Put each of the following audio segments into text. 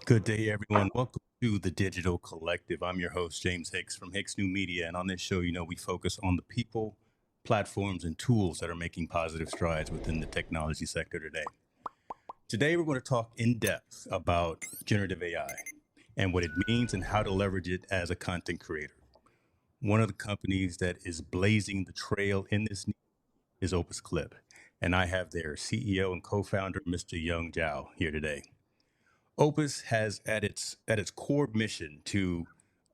Good day, everyone. Welcome to the Digital Collective. I'm your host, James Hicks from Hicks New Media. And on this show, we focus on the people, platforms, and tools that are making positive strides within the technology sector today. Today, we're going to talk in depth about generative AI and what it means and how to leverage it as a content creator. One of the companies that is blazing the trail in this is Opus Clip. And I have their CEO and co-founder, Mr. Zhao, here today. Opus has at its core mission to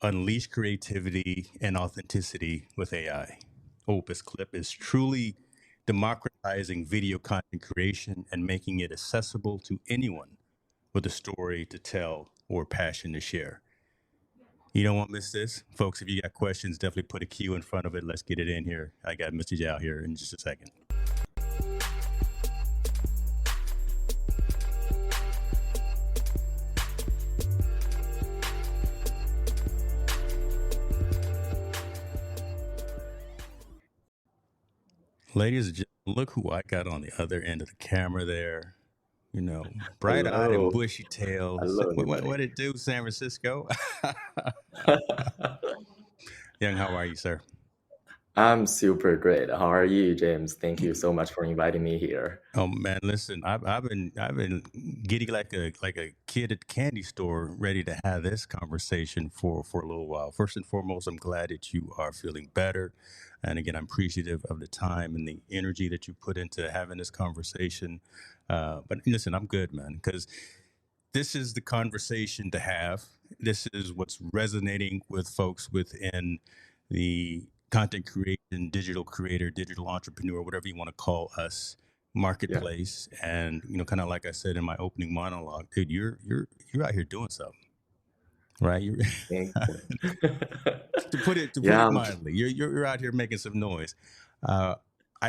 unleash creativity and authenticity with AI. Opus Clip is truly democratizing video content creation and making it accessible to anyone with a story to tell or passion to share. You don't want to miss this. Folks, if you got questions, definitely put a Q in front of it. Let's get it in here. I got Mr. Zhao here in just a second. Ladies and gentlemen, look who I got on the other end of the camera there. Bright-eyed and Hello, bushy-tailed. hello What everybody. it do, San Francisco? Young, how are you, sir? I'm super great. How are you, James? Thank you so much for inviting me here. Oh man, listen, I've been giddy like a kid at the candy store, ready to have this conversation for a little while. First and foremost, I'm glad that you are feeling better, and again, I'm appreciative of the time and the energy that you put into having this conversation. But listen, I'm good, man, because this is the conversation to have. This is what's resonating with folks within the content creation, digital creator, digital entrepreneur, whatever you want to call us, Yeah, marketplace. And kind of like I said in my opening monologue, dude, you're out here doing something, right? You're thank you. to put Yeah, it mildly, you're out here making some noise. Uh,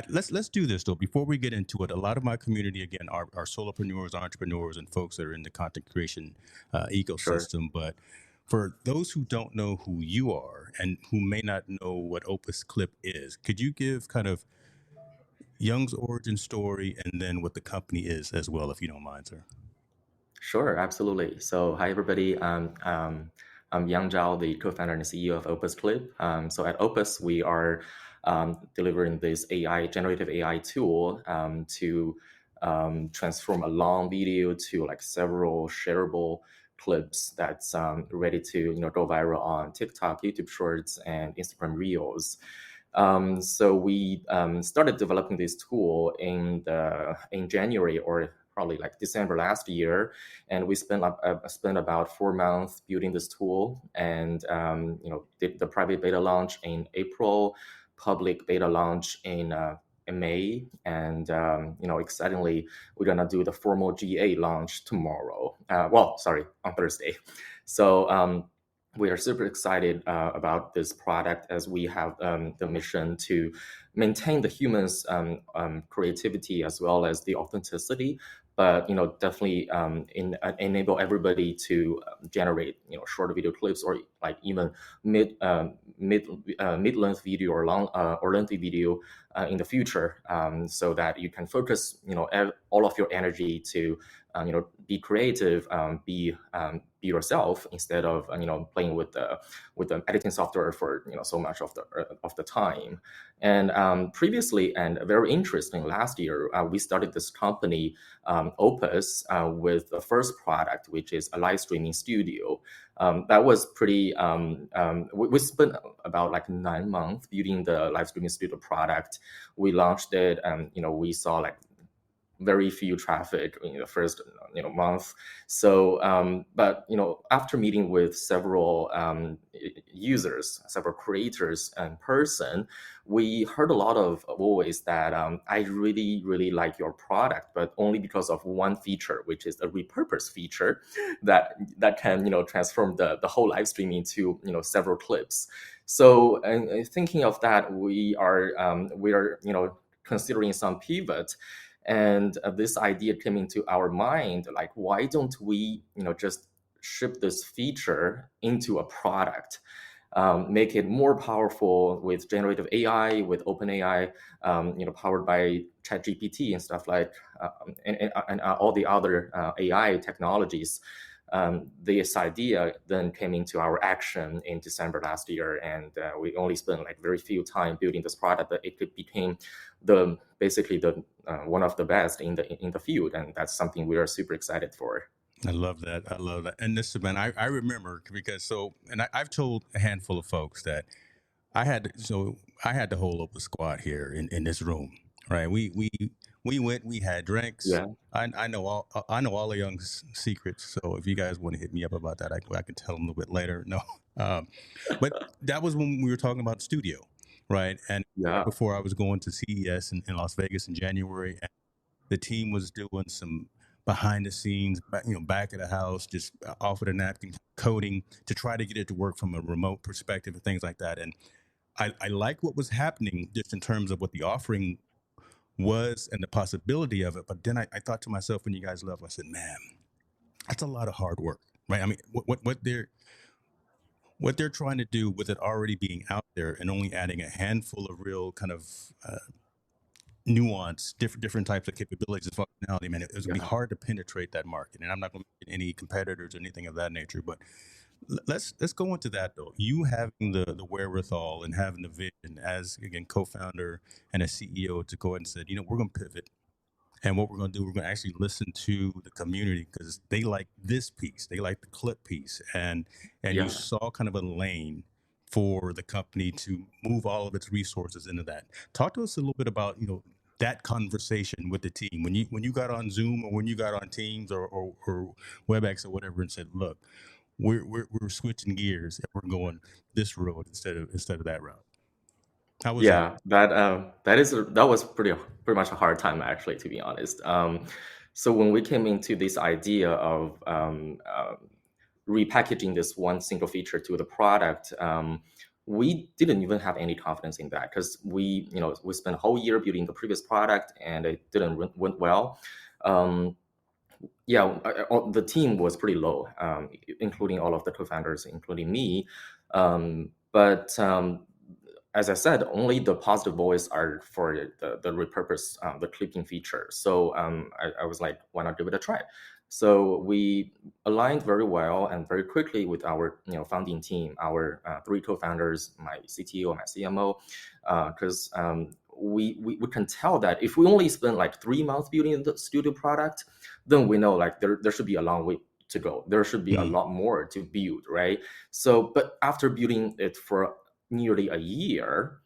let's do this though. Before we get into it, a lot of my community again are solopreneurs, entrepreneurs, and folks that are in the content creation sure. ecosystem. But for those who don't know who you are and who may not know what Opus Clip is, could you give kind of Young's origin story and then what the company is as well, if you don't mind, sir? Sure, absolutely. So, hi everybody. I'm Yang Zhao, the co-founder and CEO of Opus Clip. So at Opus, we are delivering this generative AI tool to transform a long video to like several shareable clips that's ready to go viral on TikTok, YouTube Shorts, and Instagram Reels. So we started developing this tool in January or probably like December last year, and we spent about 4 months building this tool, and did the private beta launch in April, public beta launch in May, and excitingly, we're gonna do the formal GA launch tomorrow. Sorry, on Thursday. So. We are super excited about this product as we have the mission to maintain the humans' creativity as well as the authenticity, but definitely enable everybody to generate short video clips or like even mid-length video or long or lengthy video in the future, so that you can focus all of your energy to be creative, be yourself instead of playing with the editing software for so much of the time. And previously, and very interesting, last year we started this company Opus with the first product, which is a live streaming studio. That was pretty. We spent about like 9 months building the live streaming studio product. We launched it, and we saw like very few traffic in the first month. So but after meeting with several users, several creators in person, we heard a lot of voice that I really like your product, but only because of one feature, which is a repurpose feature that can transform the whole live stream into several clips. So thinking of that, we are considering some pivot, and this idea came into our mind, like, why don't we just ship this feature into a product, make it more powerful with generative AI, with OpenAI, powered by ChatGPT and stuff like, and all the other AI technologies. this idea then came into our action in December last year, and we only spent like very few time building this product, but it became basically the one of the best in the field, and that's something we are super excited for. I love that. I love that. And this, man, I remember because I've told a handful of folks that I had the whole Opus squad here in this room, right? We went, we had drinks. Yeah, I know all the young secrets. So if you guys want to hit me up about that, I can tell them a little bit later. No, um, but that was when we were talking about studio, right? And right yeah, before I was going to CES in Las Vegas in January, and the team was doing some behind the scenes, back of the house, just off of the napkin coding to try to get it to work from a remote perspective and things like that. And I like what was happening just in terms of what the offering was and the possibility of it. But then I thought to myself when you guys left, I said, man, that's a lot of hard work, right? I mean, what they're trying to do with it already being out there and only adding a handful of real kind of nuance, different types of capabilities and functionality, man, it was gonna be yeah. hard to penetrate that market. And I'm not going to any competitors or anything of that nature, but let's go into that though. You having the wherewithal and having the vision as again co-founder and a CEO to go ahead and said, we're going to pivot. And what we're going to do, we're going to actually listen to the community because they like this piece, they like the clip piece, and you Yeah. saw kind of a lane for the company to move all of its resources into that. Talk to us a little bit about that conversation with the team when you got on Zoom or when you got on Teams or WebEx or whatever and said, look, we're switching gears and we're going this road instead of that route. How was that? Yeah, that was pretty much a hard time actually, to be honest. So when we came into this idea of repackaging this one single feature to the product, we didn't even have any confidence in that because we spent a whole year building the previous product and it didn't went well. Um, yeah, the team was pretty low, including all of the co-founders, including me. But as I said, only the positive voice are for the repurpose, the clipping feature. So I was like, why not give it a try? So we aligned very well and very quickly with our founding team, our three co-founders, my CTO, my CMO, because we can tell that if we only spend like 3 months building the studio product, then we know like there should be a long way to go. There should be a Mm, lot more to build, right? So, but after building it for nearly a year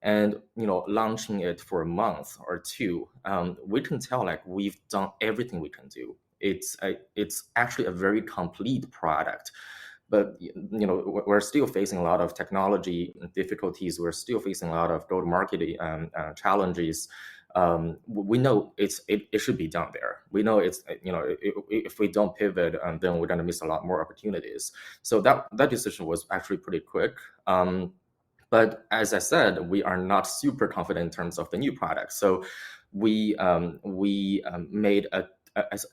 and launching it for a month or two, we can tell like we've done everything we can do. It's actually a very complete product, but we're still facing a lot of technology difficulties. We're still facing a lot of go-to-market challenges. We know it should be done there. We know if we don't pivot, then we're going to miss a lot more opportunities. So that decision was actually pretty quick. But as I said, we are not super confident in terms of the new product. So we made a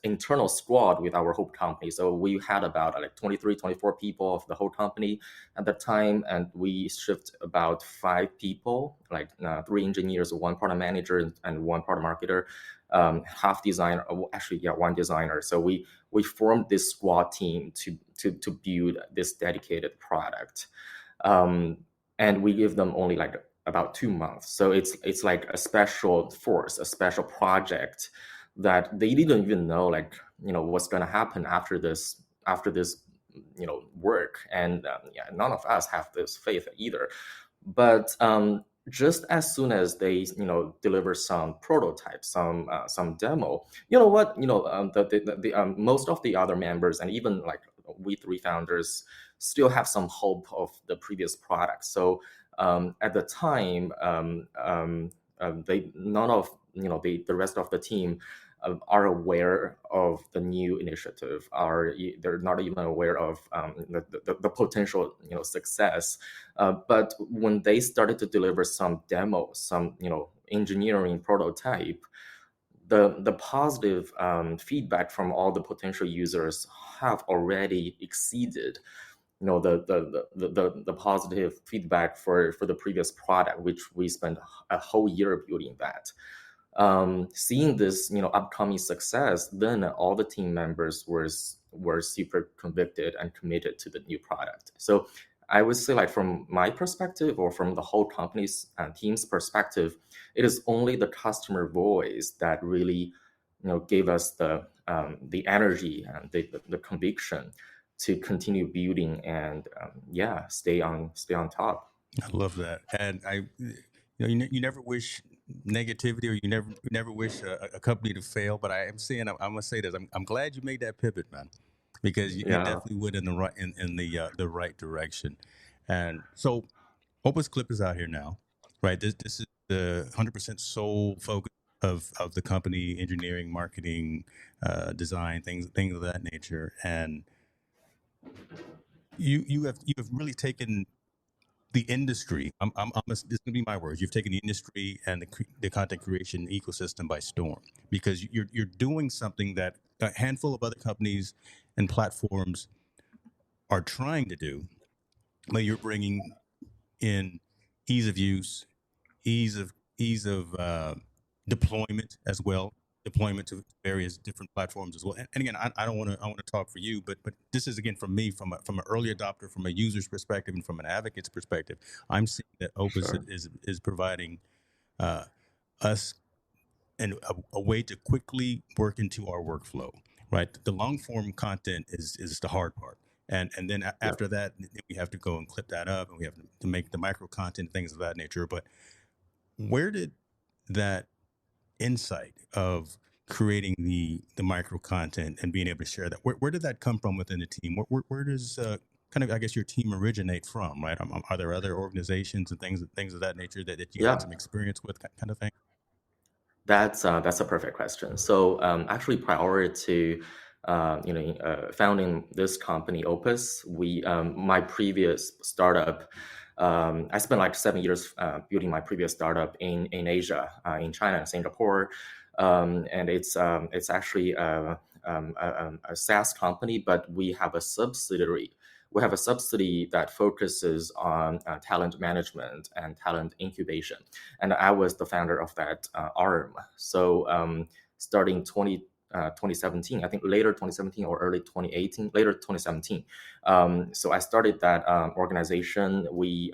internal squad with our whole company. So we had about like 23, 24 people of the whole company at the time, and we shift about 5 people, like 3 engineers, one product manager, and one product marketer, half designer, actually, yeah, one designer. So we formed this squad team to build this dedicated product. Um, and we give them only like about 2 months. So it's like a special force, a special project that they didn't even know like what's going to happen after this work. And yeah, none of us have this faith either. But just as soon as they deliver some prototype, some demo, you know what, most of the other members and even like we three founders still have some hope of the previous product. So at the time, they none of the rest of the team are aware of the new initiative. They're not even aware of the potential success. But when they started to deliver some demo, some engineering prototype, the positive feedback from all the potential users have already exceeded the positive feedback for the previous product, which we spent a whole year building that. Seeing this upcoming success, then all the team members were super convicted and committed to the new product. So I would say, like, from my perspective or from the whole company's team's perspective, it is only the customer voice that really, gave us the energy and the conviction to continue building and stay on top. I love that. And you never wish negativity, or you never wish a company to fail. But I am saying, I'm gonna say this. I'm glad you made that pivot, man, because you Yeah, definitely went in the right direction. And so Opus Clip is out here now, right? This is the 100% sole focus of the company: engineering, marketing, design, things of that nature. And you have really taken the industry. This is gonna be my words. You've taken the industry and the content creation ecosystem by storm, because you're doing something that a handful of other companies and platforms are trying to do, but you're bringing in ease of use, ease of deployment as well, deployment to various different platforms as well. And again, I don't want to I want to talk for you, but this is, again, from me, from an early adopter, from a user's perspective, and from an advocate's perspective. I'm seeing that Opus sure. is providing uh, us a way to quickly work into our workflow. Right, the long form content is the hard part. And then Yeah. after that, we have to go and clip that up, and we have to make the micro content, things of that nature. But where did that insight of creating the micro content and being able to share that, where did that come from within the team? Where does kind of, I guess, your team originate from, right? Are there other organizations and things of that nature that you Yeah. had some experience with, kind of thing? That's a perfect question. So actually, prior to founding this company, Opus, we my previous startup, I spent like 7 years building my previous startup in Asia, in China and Singapore, and it's actually a SaaS company, but we have a subsidiary. We have a subsidy that focuses on talent management and talent incubation, and I was the founder of that arm. So starting 2017, I think later 2017 or early 2018, later 2017. So I started that organization. We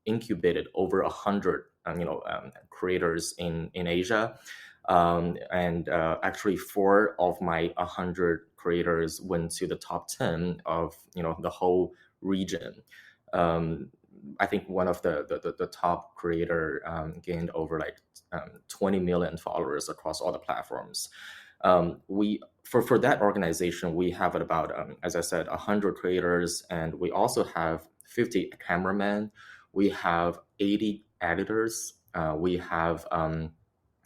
incubated over 100 creators in Asia. And actually, 4 of my 100 creators went to the top 10 of the whole region. Um, I think one of the top creator gained over like 20 million followers across all the platforms. We for that organization, we have about as I said, 100 creators, and we also have 50 cameramen. We have 80 editors. We have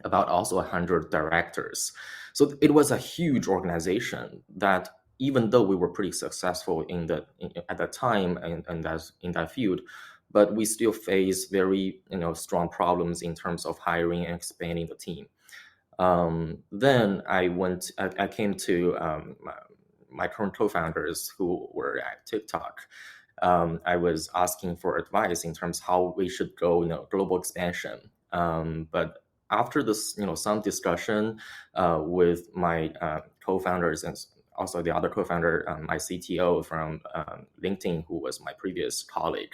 about also 100 directors. So it was a huge organization that, even though we were pretty successful at that time in that field, but we still face very strong problems in terms of hiring and expanding the team. Then I came to my current co-founders who were at TikTok. I was asking for advice in terms of how we should go, global expansion. But after this, some discussion with my co-founders and also the other co-founder, my CTO from LinkedIn, who was my previous colleague,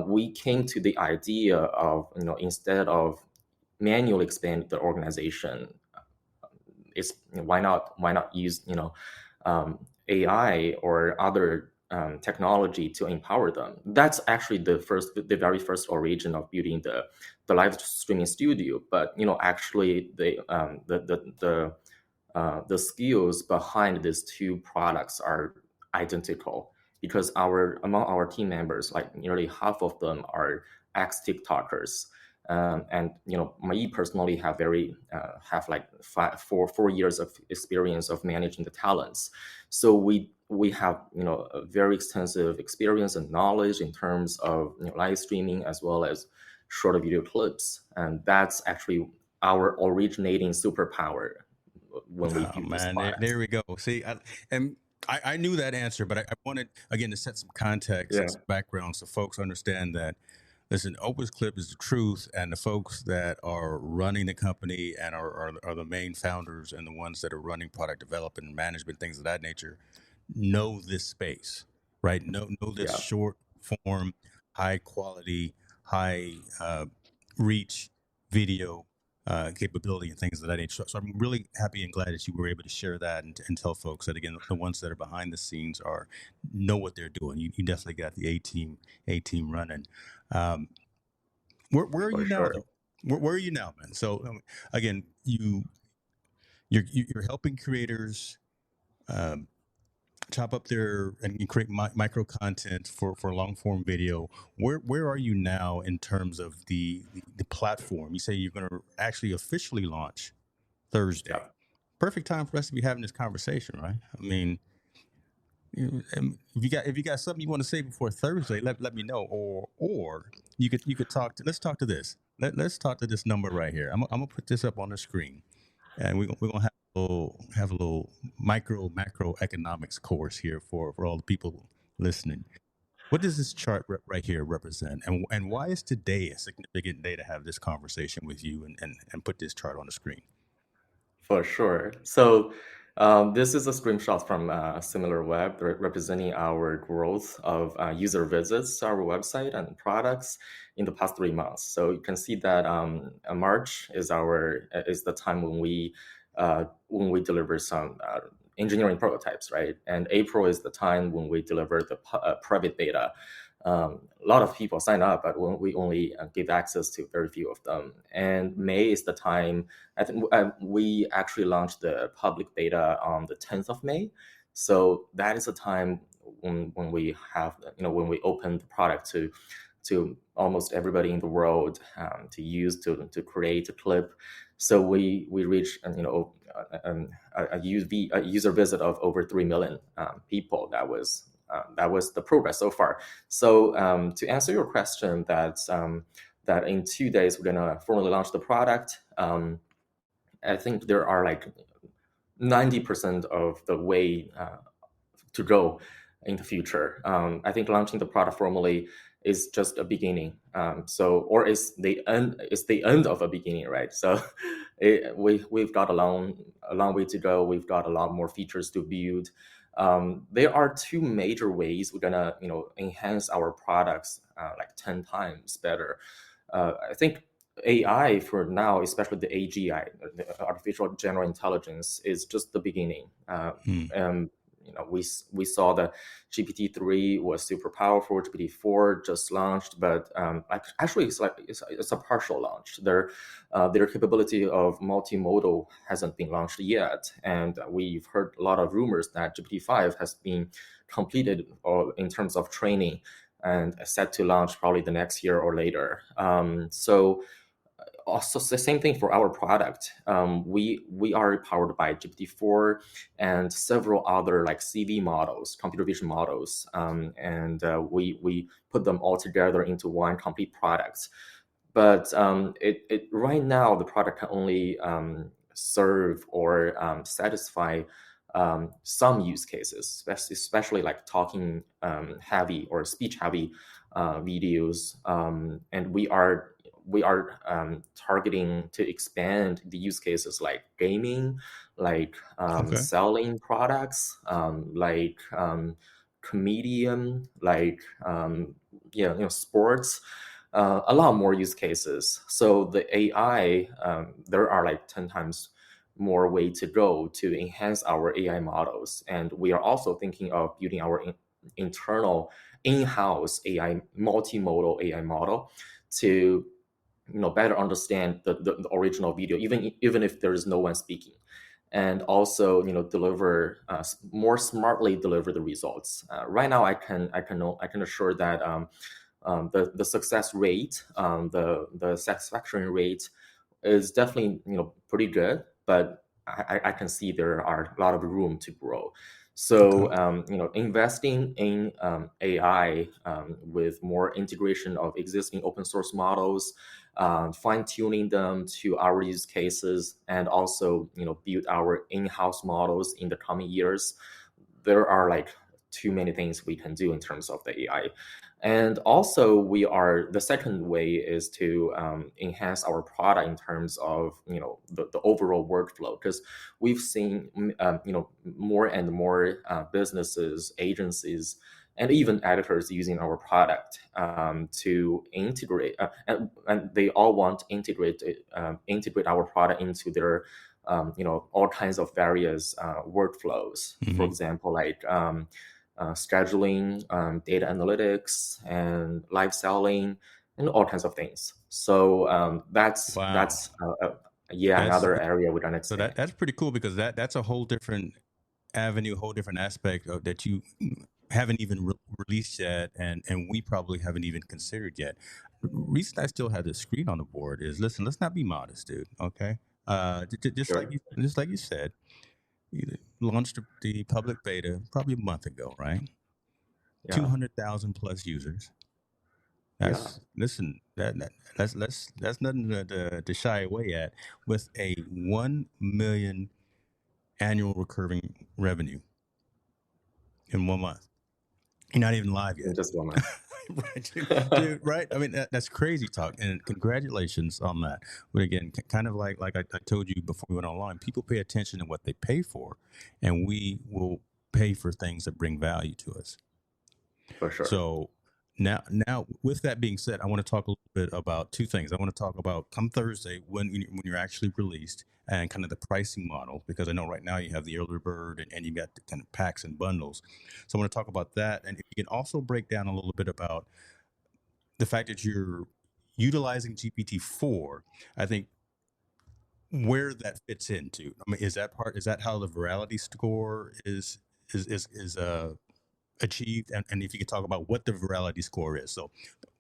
we came to the idea of, instead of manually expand the organization, is why not use AI or other technology to empower them. That's actually the very first origin of building the live streaming studio. But actually the skills behind these two products are identical, because among our team members, like nearly half of them are ex TikTokers. And me personally have like 4 years of experience of managing the talents. So we have a very extensive experience and knowledge in terms of live streaming as well as short video clips, and that's actually our originating superpower when we Oh build these man, products. there we go. See, I knew that answer, but I wanted, again, to set some context and Yeah. some background so folks understand that. Listen, Opus Clip is the truth, and the folks that are running the company and are the main founders and the ones that are running product development and management, things of that nature. know this space, right? Know this Yeah, short form, high quality, high reach video capability and things of that nature. So I'm really happy and glad that you were able to share that and tell folks that, again, the ones that are behind the scenes are know what they're doing. You definitely got the A team running. Um, where are for you now, sure. though? Where are you now, man? So again, you're helping creators um, chop up their and create micro content for long form video. Where are you now in terms of the platform? You say you're going to actually officially launch Yeah, Thursday. Perfect time for us to be having this conversation, right? I mean, if you got something you want to say before Thursday, let me know. Or you could let's talk to this. Let's talk to this number right here. I'm gonna put this up on the screen, and we're gonna have a little macro economics course here for all the people listening. What does this chart right here represent, and why is today a significant day to have this conversation with you and put this chart on the screen? for sure. So this is a screenshot from SimilarWeb representing our growth of user visits to our website and products in the past 3 months. So you can see that March is the time when we deliver some engineering prototypes, right? And April is the time when we deliver the private beta. A lot of people sign up, but we only give access to very few of them. And May is the time. I think we actually launched the public beta on the 10th of May. So that is a time when we have, when we open the product to almost everybody in the world to use to create a clip. So we reach a user visit of over 3 million people. That was the progress so far. So to answer your question, that in 2 days we're gonna formally launch the product. I think there are like 90% of the way to go in the future. I think launching the product formally is just a beginning. Or is the end of a beginning, right? So we've got a long way to go. We've got a lot more features to build. There are two major ways we're gonna enhance our products like 10 times better. I think AI for now, especially the AGI, the artificial general intelligence, is just the beginning. Hmm. Um, we saw that GPT-3 was super powerful. GPT-4 just launched, but actually it's a partial launch. Their capability of multimodal hasn't been launched yet, and we've heard a lot of rumors that GPT-5 has been completed in terms of training and set to launch probably the next year or later. So also the same thing for our product. We are powered by GPT-4 and several other like CV models, computer vision models, and we put them all together into one complete product. But it right now the product can only serve or satisfy some use cases, especially like talking heavy or speech heavy videos, and we are targeting to expand the use cases like gaming, like Okay. selling products, like comedian, like sports, a lot more use cases. So the AI, there are like 10 times more way to go to enhance our AI models. And we are also thinking of building our internal in-house AI, multimodal AI model to better understand the original video, even if there is no one speaking, and also deliver more smartly deliver the results. Right now, I can assure that the success rate, the satisfaction rate is definitely pretty good, but I can see there are a lot of room to grow. Okay. So investing in AI with more integration of existing open source models, fine tuning them to our use cases, and also build our in-house models in the coming years. There are like too many things we can do in terms of the AI. And also, the second way is to enhance our product in terms of the overall workflow, because we've seen more and more businesses, agencies, and even editors using our product to integrate, and they all want to integrate our product into their all kinds of various workflows. For example, like scheduling, data analytics, and live selling, and all kinds of things. So Wow. That's another area we're gonna so expand. that's pretty cool because that's a whole different avenue, whole different aspect of that you haven't even released yet, and we probably haven't even considered yet. Reason I still have the screen on the board is, listen, let's not be modest, dude. Okay, Sure. just like you said, you launched the public beta probably a month ago, right? Yeah. 200,000 plus users. Yeah. Listen, that's nothing to shy away at, with a 1 million annual recurring revenue in 1 month. You're not even live In yet. just 1 month. Right, dude, right? I mean, that's crazy talk, and congratulations on that. But again, kind of like I told you before we went online, people pay attention to what they pay for, and we will pay for things that bring value to us. For sure. So now, with that being said, I want to talk a little bit about two things. I want to talk about come Thursday when you're actually released, and kind of the pricing model, because I know right now you have the early bird, and you got the kind of packs and bundles. So I want to talk about that, and if you can also break down a little bit about the fact that you're utilizing GPT-4. I think where that fits into. I mean, is that how the virality score is achieved? And if you could talk about what the virality score is. So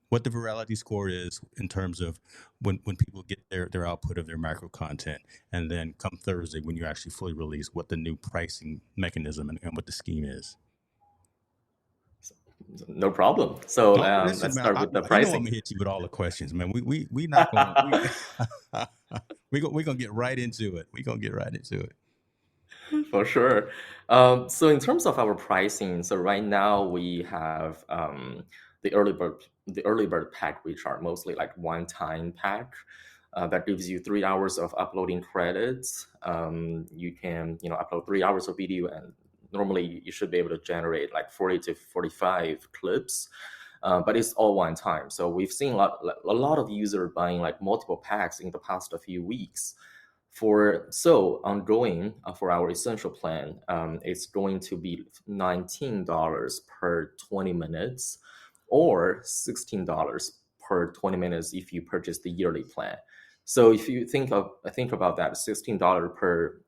what the virality score is in terms of when people get their output of their macro content, and then come Thursday when you actually fully release, what the new pricing mechanism and what the scheme is. No problem. So Oh, listen, let's man, start with the you know I'm pricing. gonna hit you with all the questions, man. We not gonna we gonna get right into it. We gonna get right into it. For sure. So in terms of our pricing, so right now we have the early bird pack, which are mostly like one-time pack. That gives you 3 hours of uploading credits. You can upload 3 hours of video, and normally you should be able to generate like 40 to 45 clips. But it's all one time. So we've seen a lot of users buying like multiple packs in the past few weeks. Ongoing for our essential plan, it's going to be $19 per 20 minutes, or $16 per 20 minutes if you purchase the yearly plan. So if you think about that, $16 per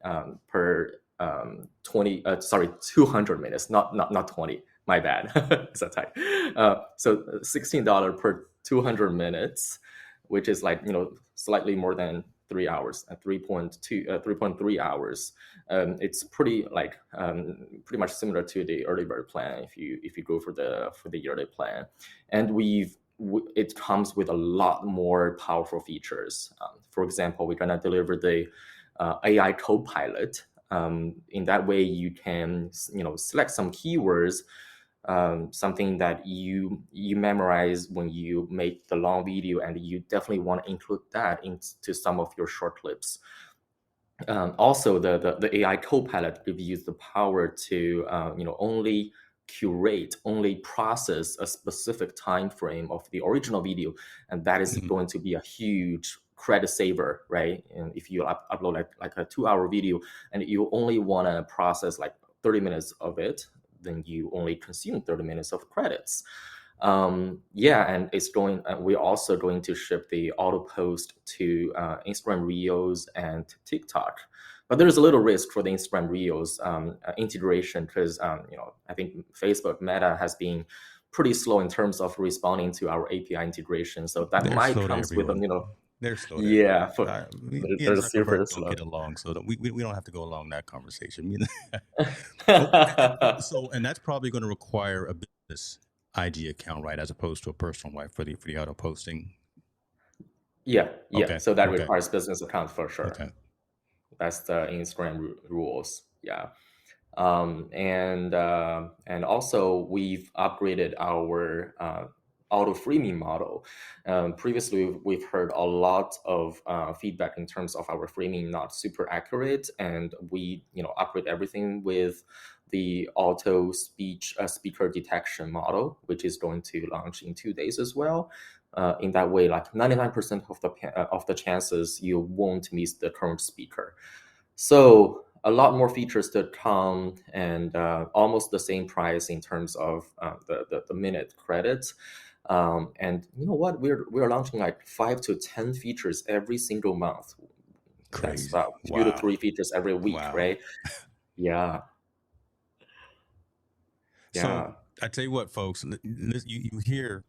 200 minutes, not 20. My bad. It's a type. So $16 per 200 minutes, which is like slightly more than 3 hours, 3.3 hours. It's pretty much similar to the early bird plan if you go for the yearly plan, and it comes with a lot more powerful features. For example, we're gonna deliver the AI co-pilot. In that way, you can select some keywords, something that you memorize when you make the long video, and you definitely want to include that into some of your short clips. Also, the AI co-pilot gives you the power to only curate, only process a specific time frame of the original video, and that is going to be a huge credit saver, right? And if you upload like a 2-hour video, and you only want to process like 30 minutes of it, then you only consume 30 minutes of credits. And we're also going to ship the auto post to Instagram Reels and TikTok. But there's a little risk for the Instagram Reels integration, because I think Facebook Meta has been pretty slow in terms of responding to our API integration. So that They're might slow to comes with everyone. They're slow to yeah, everyone. Me they're and super Zuckerberg don't slow. get along, so we don't have to go along that conversation. And that's probably going to require a business IG account, right, as opposed to a personal one for the auto posting. Yeah. Okay, So that okay, requires business account for sure. okay. That's the Instagram rules. Yeah. And also we've upgraded our auto framing model. Previously, we've heard a lot of feedback in terms of our framing not super accurate, and we upgrade everything with the auto speaker detection model, which is going to launch in 2 days as well. In that way, like 99% of the chances you won't miss the current speaker. So a lot more features to come, and almost the same price in terms of the minute credits. And you know what? We're launching like 5 to 10 features every single month. That's Crazy. about 2 to 3 features every week, Wow. right? Yeah. So Yeah. I tell you what, folks, you hear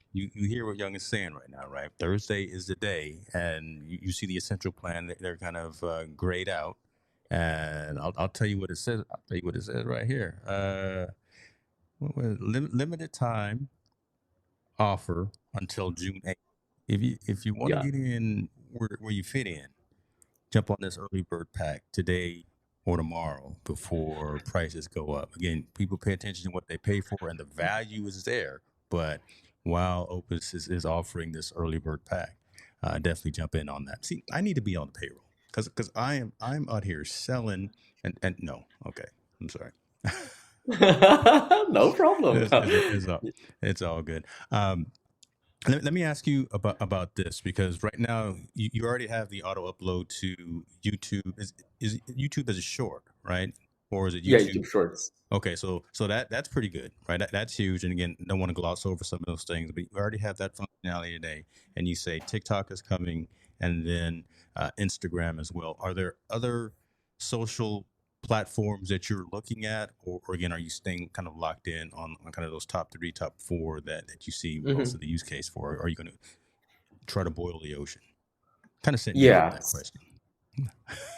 what Young is saying right now, right? Thursday is the day, and you see the essential plan. They're kind of grayed out, and I'll tell you what it says. I'll tell you what it says right here. Limited time offer until June 8th. If you want to Yeah. get in where you fit in, jump on this early bird pack today or tomorrow before prices go up. Again, people pay attention to what they pay for, and the value is there. But while Opus is offering this early bird pack, definitely jump in on that. See, I need to be on the payroll because I'm out here selling and no, okay, I'm sorry. No problem. It's all good. Let me ask you about this because right now you already have the auto upload to YouTube. Is YouTube as a short, right? Or is it Yeah, YouTube? YouTube Shorts. Okay, so that's pretty good, right? That's huge. And again, don't want to gloss over some of those things, but you already have that functionality today. And you say TikTok is coming, and then Instagram as well. Are there other social platforms that you're looking at, or again, are you staying kind of locked in on kind of those top three, top four that you see most Mhm. of the use case for? Or are you going to try to boil the ocean? Kind of setting you up with Yeah. that question.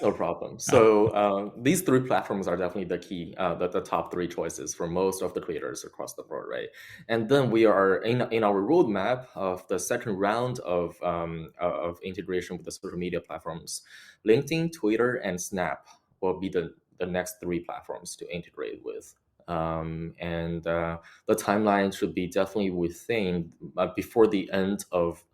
No problem. So these 3 platforms are definitely the key, the top 3 choices for most of the creators across the board, right? And then we are in our roadmap of the second round of integration with the social media platforms. LinkedIn, Twitter, and Snap will be the next 3 platforms to integrate with. And the timeline should be definitely within before the end of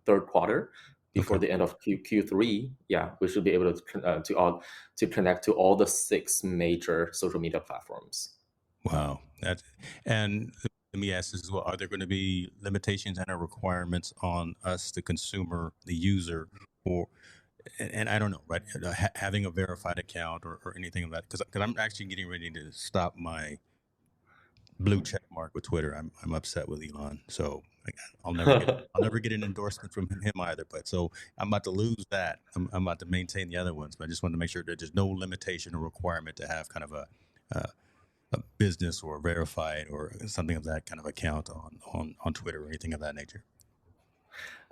third quarter, before Okay. the end of Q3, yeah, we should be able to connect to all the 6 major social media platforms. Wow. And let me ask this as well. Are there going to be limitations and or requirements on us, the consumer, the user, or and I don't know, right? Having a verified account or anything of that? Because I'm actually getting ready to stop my blue check mark with Twitter. I'm upset with Elon, so I'll never get an endorsement from him either. But so I'm about to lose that. I'm about to maintain the other ones, but I just wanted to make sure that there's no limitation or requirement to have kind of a business or verified or something of that kind of account on Twitter or anything of that nature.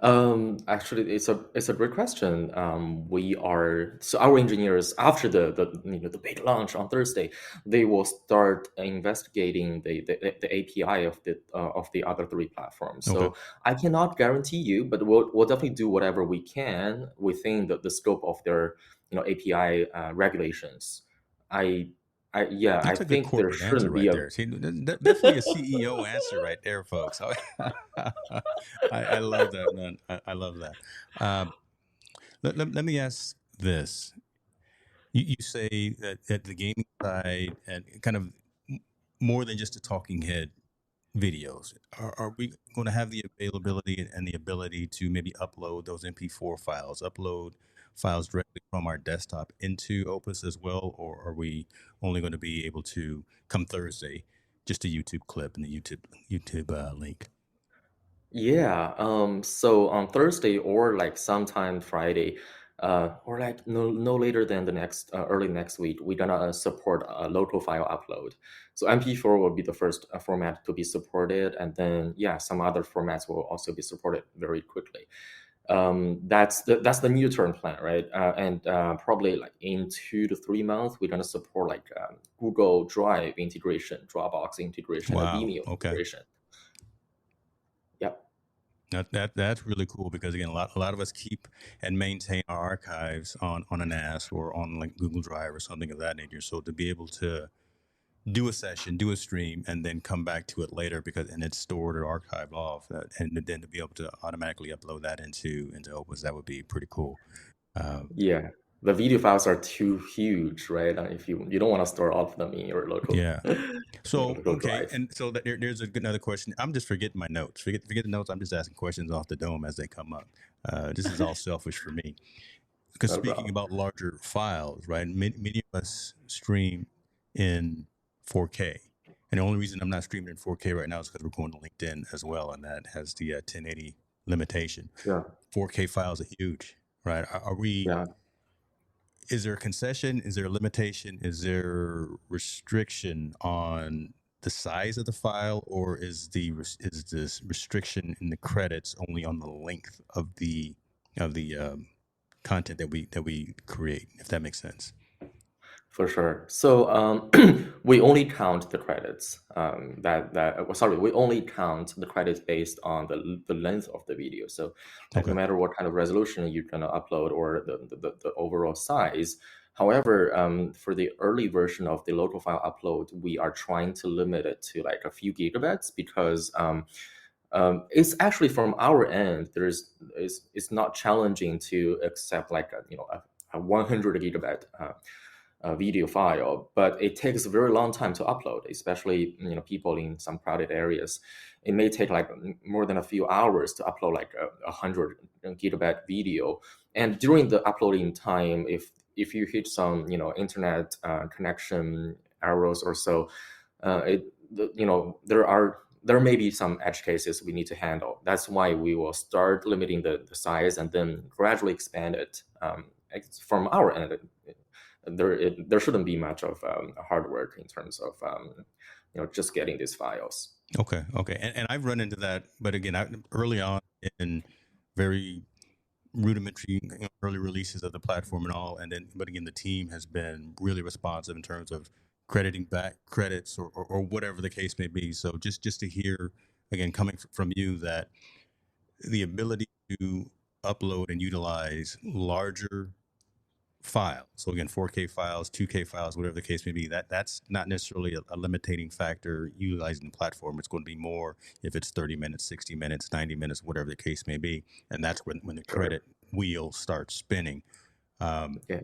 Actually, it's a great question. Our engineers after the big launch on Thursday, they will start investigating the API of the other 3 platforms. Okay. So I cannot guarantee you, but we'll definitely do whatever we can within the scope of their API regulations. I I That's a good think there corporate answer shouldn't be right a there. See, definitely a CEO answer right there, folks. I love that, man. I love that. Um, let me ask this. You say that the gaming side and kind of more than just a talking head videos. Are we going to have the availability and the ability to maybe upload those MP4 files, upload files directly from our desktop into Opus as well? Or are we only going to be able to come Thursday, just a YouTube clip and the YouTube link? Yeah, so on Thursday or like sometime Friday, or like no later than the next early next week, we're gonna support a local file upload. So MP4 will be the first format to be supported, and then yeah, some other formats will also be supported very quickly. That's the near term plan, right? And probably like in 2 to 3 months, we're gonna support like Google Drive integration, Dropbox integration, and Wow. Vimeo Okay. integration. Yep. That's really cool because again, a lot of us keep and maintain our archives on a NAS or on like Google Drive or something of that nature. So to be able to do a session, do a stream, and then come back to it later and it's stored or archived off, and then to be able to automatically upload that into Opus, that would be pretty cool. Yeah, the video files are too huge, right? If you don't want to store all of them in your local Yeah. So local okay, drive. and so there's another question. I'm just forgetting my notes. Forget the notes. I'm just asking questions off the dome as they come up. This is all selfish for me. Because No speaking problem. about larger files, right? Many of us stream in 4K, and the only reason I'm not streaming in 4K right now is because we're going to LinkedIn as well, and that has the 1080 limitation. Yeah, 4K files are huge, right? Are we? yeah. Is there a concession? Is there a limitation? Is there restriction on the size of the file, or is this restriction in the credits only on the length of the content that we create, if that makes sense? For sure. So we only count the credits. Sorry, we only count the credits based on the length of the video. So like no Okay. matter what kind of resolution you're gonna upload or the overall size. However, for the early version of the local file upload, we are trying to limit it to like a few gigabytes because it's actually from our end. It's not challenging to accept like a 100 gigabyte video file, but it takes a very long time to upload, especially people in some crowded areas. It may take like more than a few hours to upload like a 100 gigabyte video. And during the uploading time, if you hit some internet connection errors or so, there may be some edge cases we need to handle. That's why we will start limiting the size and then gradually expand it. From our end, there shouldn't be much of hard work in terms of just getting these files. Okay. Okay. And I've run into that, but again, early on in very rudimentary early releases of the platform and all, and then but again, the team has been really responsive in terms of crediting back credits or whatever the case may be. So just to hear again coming from you that the ability to upload and utilize larger files, so again 4K files, 2K files, whatever the case may be, that's not necessarily a limiting factor utilizing the platform. It's going to be more if it's 30 minutes, 60 minutes, 90 minutes, whatever the case may be, and that's when the Sure. credit wheel starts spinning. um, Okay.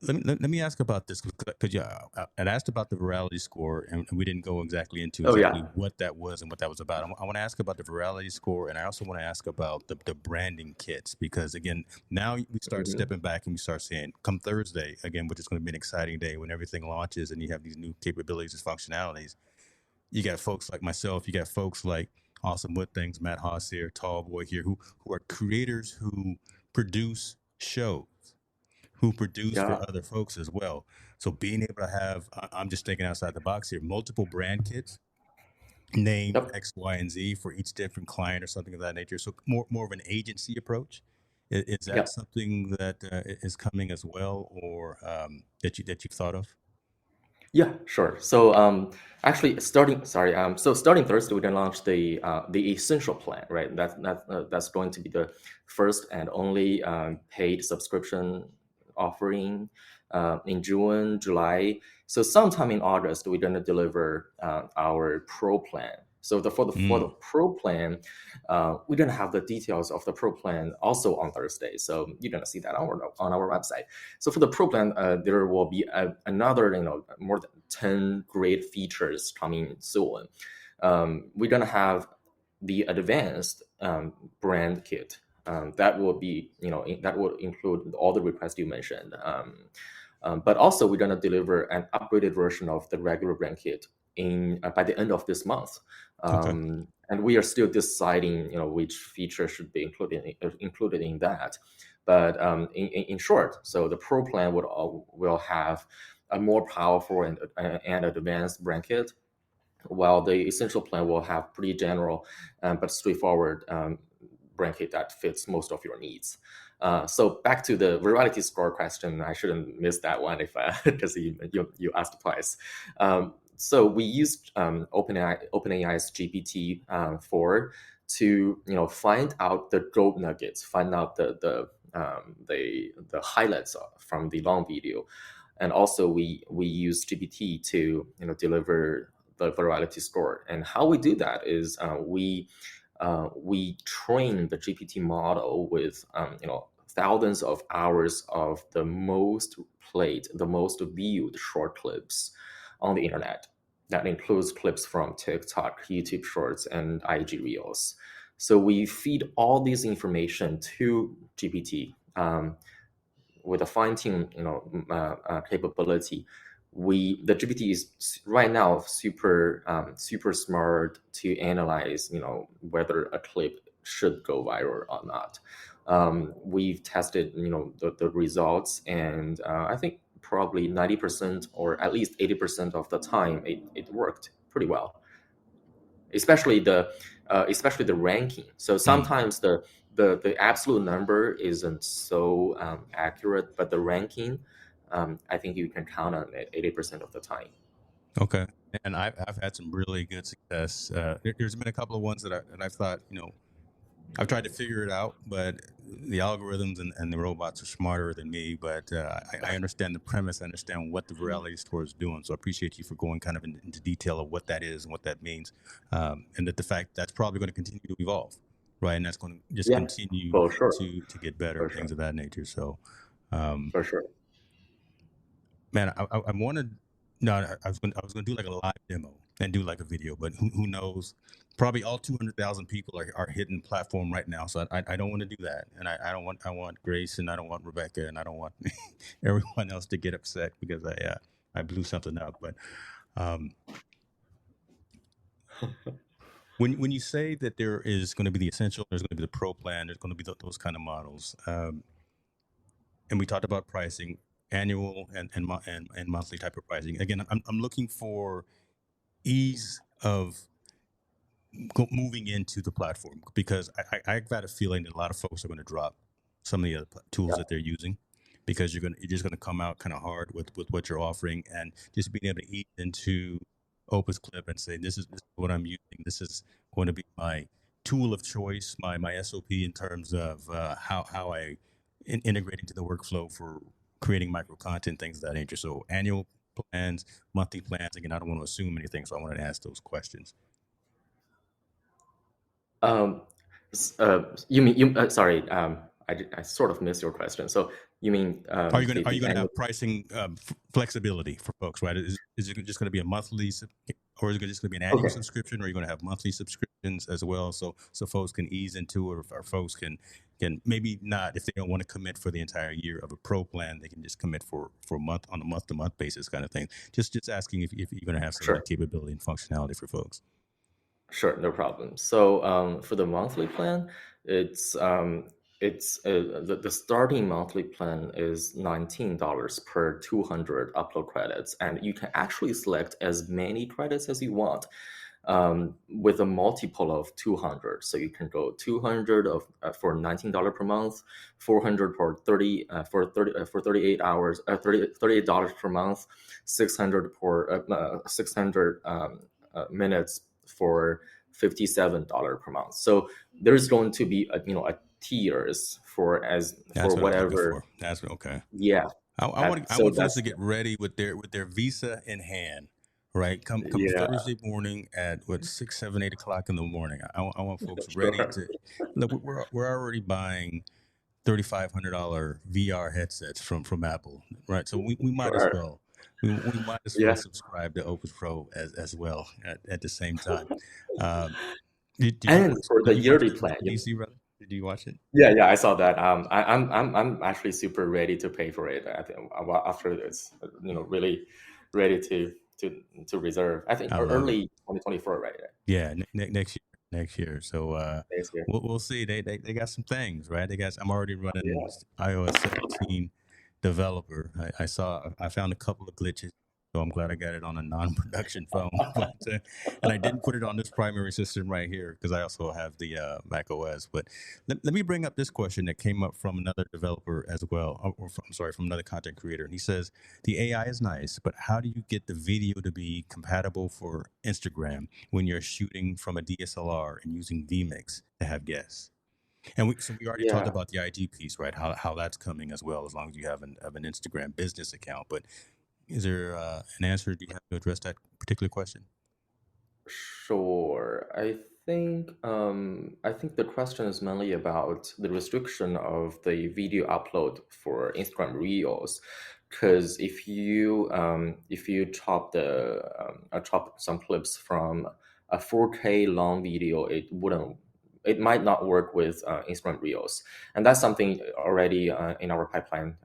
let me ask about this because yeah, I'd asked about the virality score, and we didn't go into Oh yeah. exactly what that was and what that was about. I want to ask about the virality score, and I also want to ask about the branding kits, because again, now we start Mhm. stepping back and we start saying, come Thursday again, which is going to be an exciting day when everything launches and you have these new capabilities and functionalities. You got folks like myself, you got folks like Awesome Wood Things, Matt Haas here, Tall Boy here, who are creators who produce shows, who produce Yeah. for other folks as well. So being able to have, I'm just thinking outside the box here, multiple brand kits named Yep. X, Y, and Z for each different client or something of that nature. So more of an agency approach. Is that Yep. something that is coming as well, or that you've thought of? Yeah, sure. So actually starting Thursday, we're gonna launch the essential plan, right? That's going to be the first and only paid subscription offering in June, July. So sometime in August, we're gonna deliver our pro plan. So for the Mm, pro plan, we're gonna have the details of the pro plan also on Thursday. So you're gonna see that on our website. So for the pro plan, there will be another, more than 10 great features coming soon. We're gonna have the advanced brand kit. That will be, that will include all the requests you mentioned. But also, we're gonna deliver an upgraded version of the regular brand kit in by the end of this month. okay. And we are still deciding, which feature should be included in that. But in short, so the Pro plan will have a more powerful and advanced brand kit, while the Essential plan will have pretty general but straightforward brand kit that fits most of your needs. So back to the virality score question, I shouldn't miss that one if because you asked twice. So we used OpenAI's GPT-4 to find out the gold nuggets, find out the highlights from the long video. and also we use GPT to deliver the virality score. And how we do that is we train the GPT model with thousands of hours of the most played, the most viewed short clips on the internet. That includes clips from TikTok, YouTube Shorts, and IG Reels. So we feed all this information to GPT with a fine-tuned capability. The GPT is right now super smart to analyze whether a clip should go viral or not. We've tested the results, and I think probably 90% or at least 80% of the time it worked pretty well, especially the ranking. So sometimes the absolute number isn't so accurate, but the ranking, I think you can count on it 80% of the time. Okay. And I've had some really good success. There's been a couple of ones that I've thought, I've tried to figure it out, but the algorithms and the robots are smarter than me. But I understand the premise. I understand what the virality score is doing. So I appreciate you for going kind of into detail of what that is and what that means, and that the fact that's probably going to continue to evolve, right? And that's going to just Yeah, continue for sure, to get better for and sure, things of that nature. So, for sure. man, I wanted. No, I was going to do like a live demo and do like a video, but who knows? Probably all 200,000 people are hitting platform right now, so I don't want to do that, and I don't want I want Grace and I don't want Rebecca and I don't want everyone else to get upset because I blew something up. But um, when you say that there is going to be the essential, there's going to be the pro plan, there's going to be those kind of models, and we talked about pricing, annual and monthly type of pricing. Again, I'm looking for ease of moving into the platform because I've got a feeling that a lot of folks are going to drop some of the other tools that they're using because you're just going to come out kind of hard with what you're offering, and just being able to eat into Opus Clip and say this is what I'm using. This is going to be my tool of choice, my SOP in terms of how I integrate into the workflow for creating micro content, things of that nature. So annual plans, monthly plans. Again, I don't want to assume anything, so I wanted to ask those questions. Um, you mean you? Sorry, I sort of missed your question. So you mean Are you going the to annual? have pricing flexibility for folks? Right? Is it just going to be a monthly, or is it just going to be an annual Okay, subscription, or are you going to have monthly subscriptions as well? So folks can ease into it, or folks can maybe not, if they don't want to commit for the entire year of a pro plan, they can just commit for a month on a month to month basis, kind of thing. Just asking if you're going to have some of that sure. capability and functionality for folks. Sure, no problem. So for the monthly plan, it's the starting monthly plan is $19 per 200 upload credits, and you can actually select as many credits as you want with a multiple of 200. So you can go 200 of for $19 per month, 400 for 30 for 38 hours, $38 per month, 600 for 600 minutes for $57 per month. So there's going to be a tiers That's for what I was looking whatever. for. That's okay. Yeah, I so want folks to that's get ready with their visa in hand, right? Come yeah, Thursday morning at what 6, 7, 8 o'clock in the morning. I want folks ready sure, to look. We're already buying $3,500 VR headsets from Apple, right? So we might as sure, well yeah. subscribe to Opus Pro as well at the same time. Um, did you And watch for the did you watch yearly plan, Washington D.C. brother? Did you watch it? yeah, I saw that. I'm actually super ready to pay for it. I think after this, really ready to reserve. I think I love it. early 2024, right? Yeah, next year. So Next year. we'll see. They got some things, right? I'm already running Yeah, iOS 17 developer. I found a couple of glitches, so I'm glad I got it on a non-production phone. But and I didn't put it on this primary system right here because I also have the Mac OS. But let me bring up this question that came up from another developer as well, from another content creator, and he says the AI is nice, but how do you get the video to be compatible for Instagram when you're shooting from a DSLR and using vMix to have guests? And we already talked Yeah. about the IG piece, right? How that's coming as well, as long as you have an Instagram business account. But is there an answer? Do you have to address that particular question? Sure. I think the question is mainly about the restriction of the video upload for Instagram Reels. Because if you chop some clips from a 4K long video, it might not work with Instagram Reels, and that's something already in our pipeline.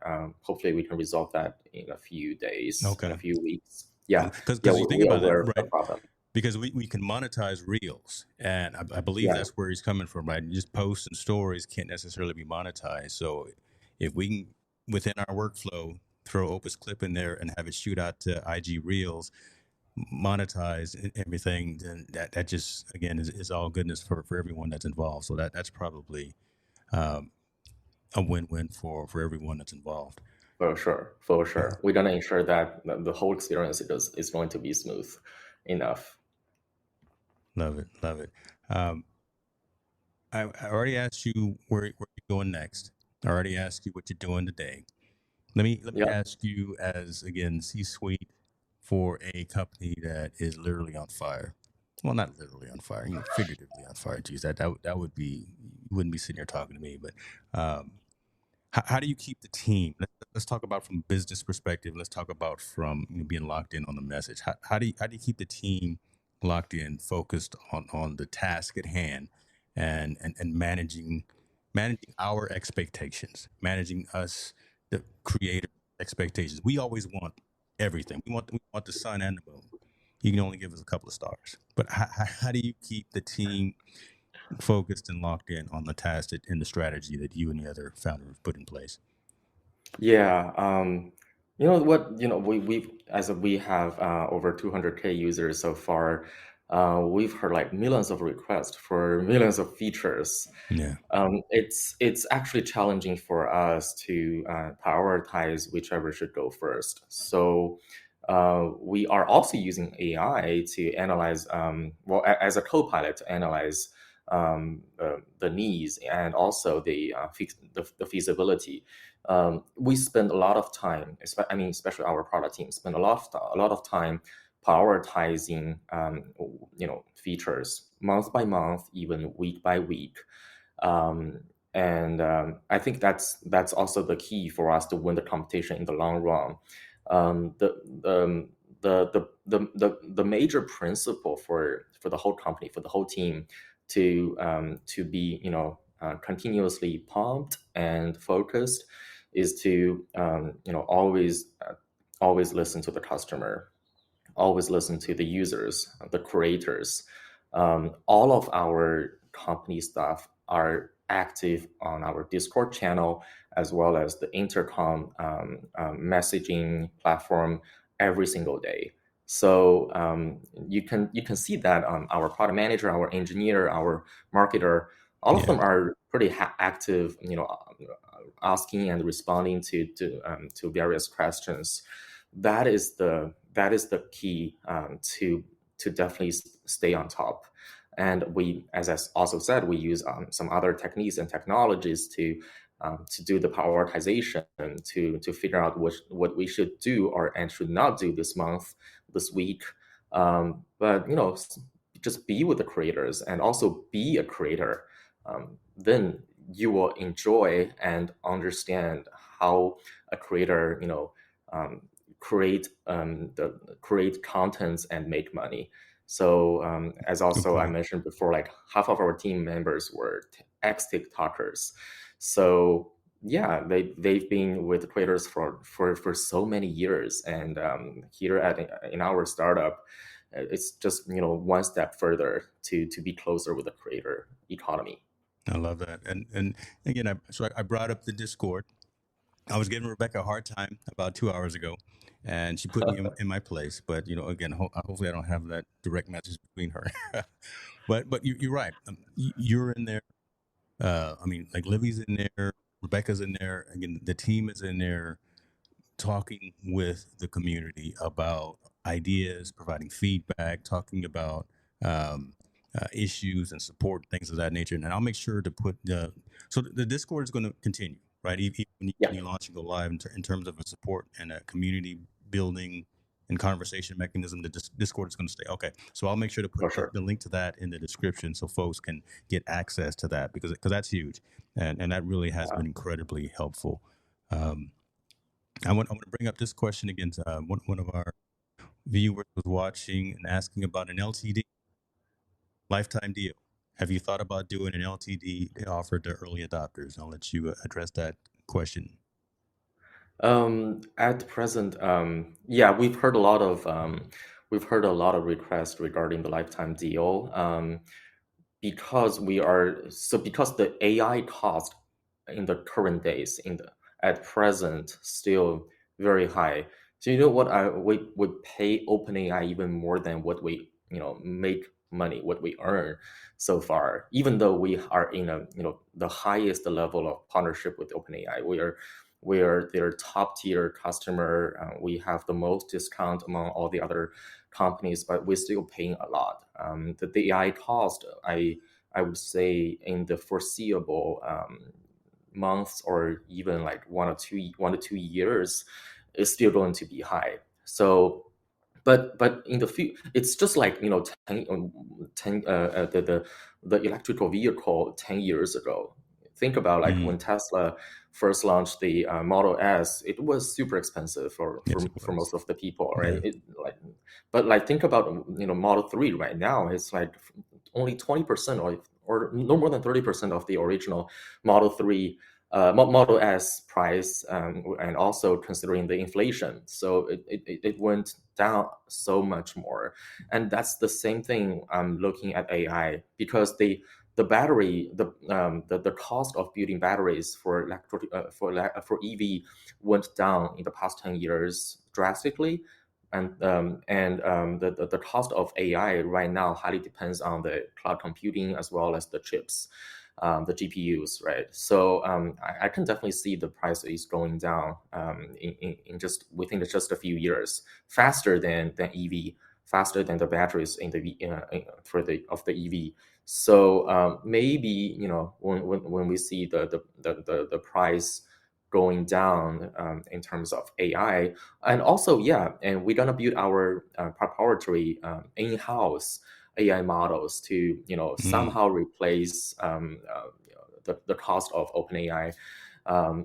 Hopefully, we can resolve that in a few days, in a Okay. few weeks. Yeah, yeah, Because you think we are about it, aware of the right? problem. Because we can monetize reels, and I believe Yeah, that's where he's coming from, right? And just posts and stories can't necessarily be monetized. So if we can, within our workflow, throw Opus clip in there and have it shoot out to IG reels, monetize everything, then that just again is all goodness for everyone that's involved. So that's probably um, a win-win for everyone that's involved. for sure, for Yeah, sure. We're gonna ensure that the whole experience is going to be smooth enough. love it, love it. Um, I already asked you where you're going next. I already asked you what you're doing today. Let me Yeah. ask you, as again C-suite for a company that is literally on fire. Well, not literally on fire, figuratively on fire. Geez, that would be, you wouldn't be sitting here talking to me. But um, how do you keep the team? Let's talk about from a business perspective. Let's talk about from being locked in on the message. How do you keep the team locked in, focused on the task at hand, and managing our expectations, managing us, the creator expectations. We always want everything. We want the sun and the moon. You can only give us a couple of stars. But how do you keep the team focused and locked in on the task and the strategy that you and the other founder have put in place? Yeah, you know what, we have over 200K users so far. We've heard like millions of requests for millions of features. Yeah. It's actually challenging for us to prioritize whichever should go first. So we are also using AI to analyze, as a co-pilot to analyze the needs and also the feasibility. We spend a lot of time, especially our product team, spend a lot of time prioritizing, features month by month, even week by week. Um, and I think that's also the key for us to win the competition in the long run. The major principle for the whole company, for the whole team, to be continuously pumped and focused, is to always listen to the customer, always listen to the users, the creators. All of our company staff are active on our Discord channel as well as the intercom messaging platform every single day. So you can see that our product manager, our engineer, our marketer, all of Yeah. them are pretty active. Asking and responding to various questions. That is the key, to definitely stay on top. And we, as I also said, we use some other techniques and technologies to do the prioritization, to figure out what we should do and should not do this month, this week. But just be with the creators and also be a creator. Then you will enjoy and understand how a creator, um, create contents and make money. So as Good also I point. mentioned before, like half of our team members were ex TikTokers. So yeah, they've been with creators for so many years, and here in our startup, it's just one step further to be closer with the creator economy. I love that. And again, I brought up the Discord. I was giving Rebecca a hard time about 2 hours ago, and she put me in my place. But again, hopefully I don't have that direct message between her. But you're right. You're in there. I mean, like Livy's in there, Rebecca's in there. Again, the team is in there talking with the community about ideas, providing feedback, talking about um, issues and support, things of that nature. And I'll make sure to put so the Discord is going to continue, right? Even Yeah, when you launch and go live in terms of a support and a community building and conversation mechanism, the Discord is going to stay. Okay, so I'll make sure to put for sure. the link to that in the description so folks can get access to that because that's huge, and that really has Yeah. been incredibly helpful. Um, I want to bring up this question again. One of our viewers was watching and asking about an LTD, lifetime deal. Have you thought about doing an LTD offer to early adopters? I'll let you address that question. At present, yeah, we've heard a lot of requests regarding the lifetime deal. Because the AI cost in the current days at present still very high. So you know what, we would pay OpenAI even more than what we make money, what we earn so far. Even though we are in a the highest level of partnership with OpenAI, we are their top tier customer. We have the most discount among all the other companies, but we're still paying a lot. The AI cost, I would say in the foreseeable months or even like 1 to 2 years is still going to be high. So but in the future, it's just like 10 the electrical vehicle 10 years ago. Think about like Mm, when Tesla first launched the Model S, it was super expensive for yes, it most was. of the people, right? Yeah. But like think about Model 3 right now. It's like only 20% or no more than 30% of the original Model 3 Model S price, and also considering the inflation. So it went down so much more. And that's the same thing I'm looking at AI, because the battery, the cost of building batteries for for EV went down in the past 10 years drastically. The cost of AI right now highly depends on the cloud computing as well as the chips, the GPUs, right? So I can definitely see the price is going down in just within just a few years, faster than EV, faster than the batteries in the for the of the EV. So maybe when we see the price going down in terms of AI, and also yeah, and we're gonna build our proprietary in-house AI models to Mm, somehow replace the cost of OpenAI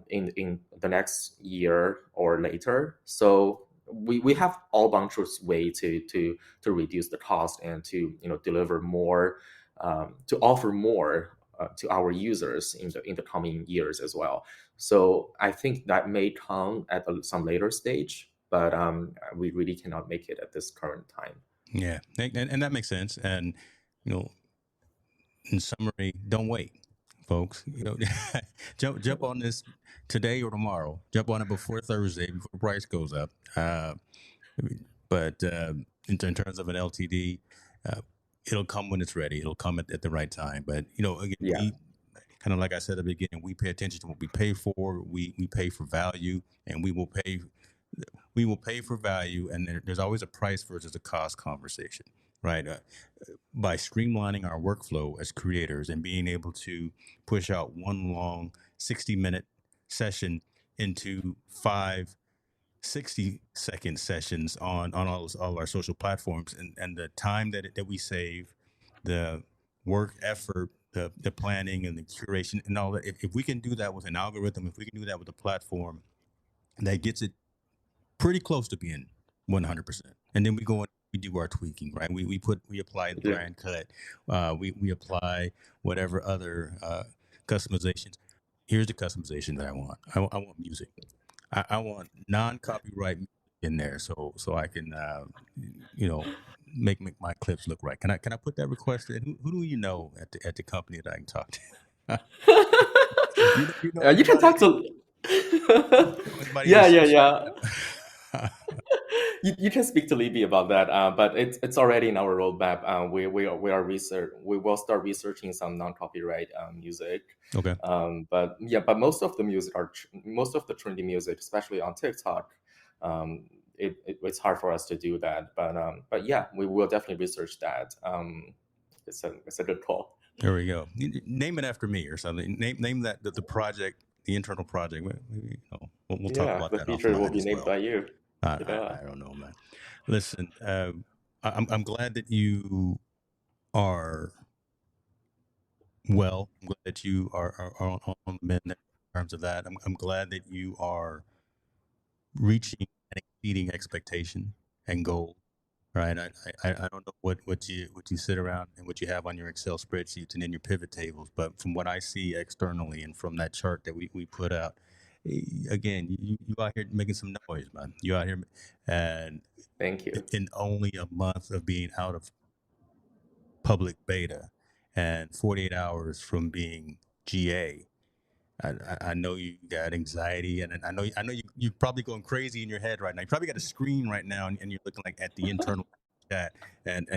in the next year or later. So we have all bunch of way to reduce the cost and to deliver more, to offer more to our users in the coming years as well. So I think that may come at some later stage, but we really cannot make it at this current time. yeah, and that makes sense. And you know, in summary, don't wait, folks. Jump on this today or tomorrow. Jump on it before Thursday, before the price goes up. But in terms of an LTD, uh, it'll come when it's ready. It'll come at the right time. But again, Yeah, we kind of like I said at the beginning, we pay attention to what we pay for. We pay for value, and we will pay for value. And there's always a price versus a cost conversation, right? By streamlining our workflow as creators and being able to push out one long 60-minute session into 5 60-second sessions on all our social platforms, and the time that we save, the work effort, the planning and the curation and all that. If we can do that with an algorithm, if we can do that with a platform that gets it pretty close to being 100%, and then we go and we do our tweaking, right? We apply the yeah. brand cut, we apply whatever other customizations. Here's the customization that I want. I want music. I want non-copyright music in there, so I can you know make my clips look right. Can I put that request in? Who do you know at the company that I can talk to? You know You can anybody? talk to. You know anybody in Yeah, yeah, social yeah. media? You can speak to Libby about that, but it's already in our roadmap. We will start researching some non-copyright music. Okay. But yeah, but most of the trendy music, especially on TikTok. It's hard for us to do that, but yeah, we will definitely research that. it's a good call. There we go. Name it after me or something. Name that the project, the internal project. We'll talk Yeah, about the that feature will offline be as named well. by you. Yeah. I don't know, man. Listen, I'm glad that you are well. I'm glad that you are on the mend in terms of that. I'm glad that you are reaching and exceeding expectation and goal. Right. I don't know what you sit around and what you have on your Excel spreadsheets and in your pivot tables, but from what I see externally and from that chart that we put out, again, you out here making some noise, man. You out here, and Thank you. in only a month of being out of public beta and 48 hours from being GA, I know you got anxiety, and I know you're probably going crazy in your head right now. You probably got a screen right now, and you're looking like at the internal chat, and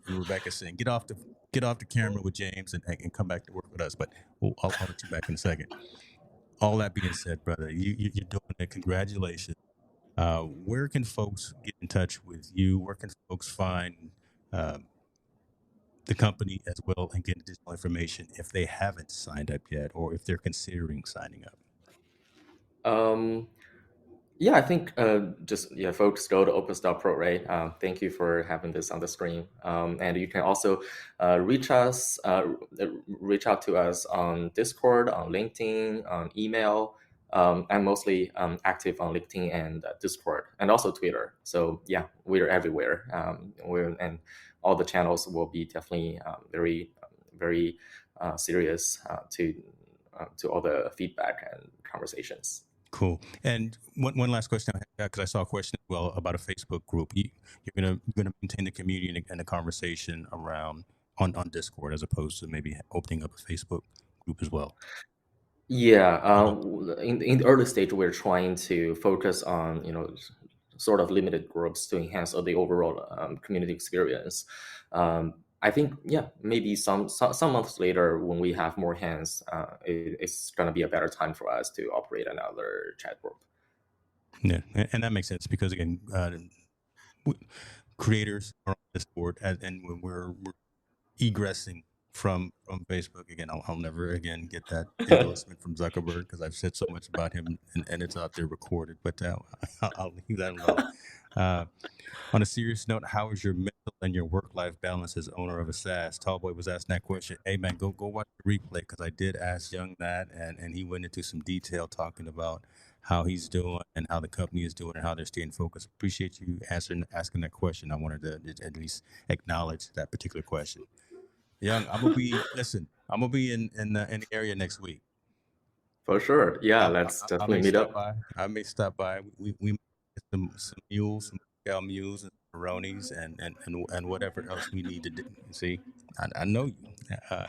Rebecca saying, get off the camera with James and come back to work with us." But I'll let you back in a second. All that being said, brother, you're doing it. Congratulations. Where can folks get in touch with you? Where can folks find um, the company as well and get additional information if they haven't signed up yet or if they're considering signing up? Um, Yeah, I think just yeah, folks go to opus.pro, right? Thank you for having this on the screen, and you can also reach out to us on Discord, on LinkedIn, on email. I'm mostly active on LinkedIn and Discord, and also Twitter. So yeah, we're everywhere. And all the channels will be definitely very serious to all the feedback and conversations. Cool. And one last question I have, because I saw a question as well about a Facebook group. You're gonna maintain the community and the conversation around on Discord as opposed to maybe opening up a Facebook group as well. Yeah, Okay. in the early stage, we're trying to focus on sort of limited groups to enhance the overall community experience. I think yeah, maybe some months later when we have more hands, it's gonna be a better time for us to operate another chat group. Yeah, and that makes sense because again, creators are on Discord, and when we're egressing from Facebook again, I'll never again get that endorsement from Zuckerberg because I've said so much about him and it's out there recorded. But I'll leave that alone. Uh, On a serious note, how is your mental and your work-life balance as owner of a SaaS? Tallboy was asking that question. Hey man, go watch the replay because I did ask Young that, and he went into some detail talking about how he's doing and how the company is doing and how they're staying focused. Appreciate you asking that question. I wanted to at least acknowledge that particular question. Young, I'm gonna be in the area next week. For sure, yeah, I, let's I definitely may meet stop up. by. I may stop by. We might get some mules, some cow mules, and Maronis, and whatever else we need to do. See, I know you. Uh,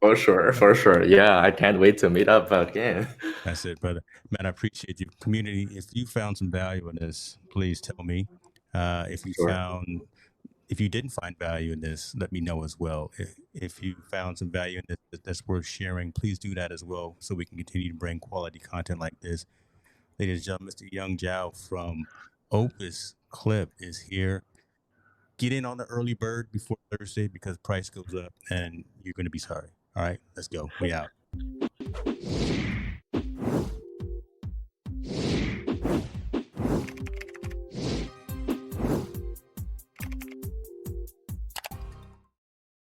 For sure, yeah, I can't wait to meet up again. that's it, brother. Man, I appreciate you, community. If you found some value in this, please tell me. If you Sure. found, if you didn't find value in this, let me know as well. If you found some value in this that's worth sharing, please do that as well, so we can continue to bring quality content like this. Ladies and gentlemen, Mr. Young Zhao from Opus Clip is here. Get in on the early bird before Thursday because price goes up and you're going to be sorry. All right, let's go. We out.